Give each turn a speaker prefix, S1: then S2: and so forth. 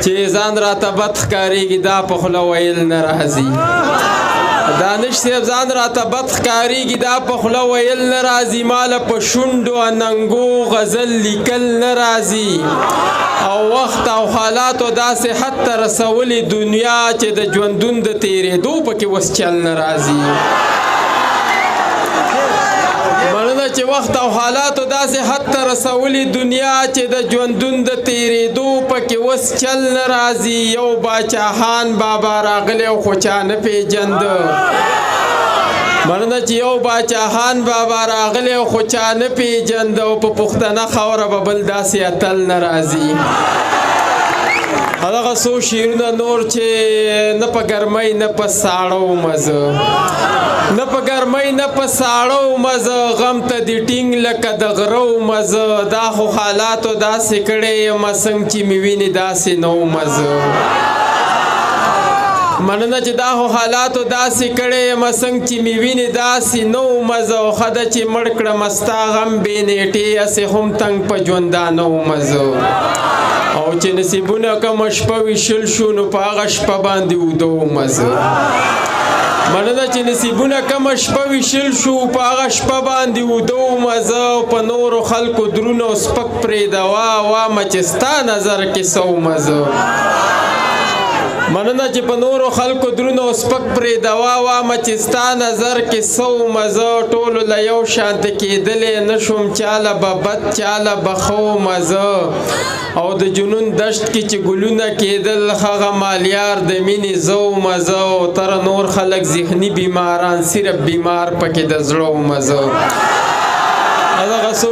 S1: چې ځان راته بد ښکارېږي دا په خوله ویل نه راځي. دانش صاحب ځان راته بد ښکارېږي دا په خوله ویل نه راځي. ماله په شونډو اننګو غزل لیکل نه راځي. او وخت او حالاتو داسې حد ته رسولې دنیا چې د ژوندون د تېرېدو پکې وس چل نه راځي. مننه چې وخت او حالاتو داسې حد ته رسولې دنیا چې د ژوندون د تېرېدو پکې وس چل نه راځي. یو باچاخان بابا راغلی او خو چا نه پېژنده. مننه چې یو باچاخان بابا راغلی او خو چا نه پېژنده. او په پښتنه خاوره به بل داسې اتل نه راځي. هغه څو شعرونه نور چې نه په ګرمۍ نه په ساړه مزه، نه په ګرمۍ نه په ساړه مزه، غم ته دې ټینګ لکه د غره مزه. دا خو حالاتو داسې کړی یم څنګه چې مې وینې داسې نو مزه. مننه چې دا خو حالاتو داسې کړی یم څنګه چې مې وینې داسې نو مزه. او ښه ده چې مړ کړم ستا غم بې نیټې هسې هم تنګ په ژوندانه مزه. او چې نصیبونه کومه شپه ویشل شو نو په هغه شپه باندې اوده مزه. مننه چې نصیبونه کومه شپه ویشل شو په هغه شپه باندې اوده مزه. او په نورو خلکو درونه او سپک پرېږدوه وامه چې ستا نظر کې څه مزه. مننه چې په نورو خلکو درونه او سپک پرېږدوه وامه چې ستا نظر کې څه مزه. ټولو له یو شانته کېدلی نه شوم، چاله به بد چاله به ښه مزه. او د جنون دشت کې چې ګلونه کېدل هغه مالیار د مینې زه مزه. او تر نور خلک ذهني بیماران صرف بیمار پکې د زړه مزه. هغه څو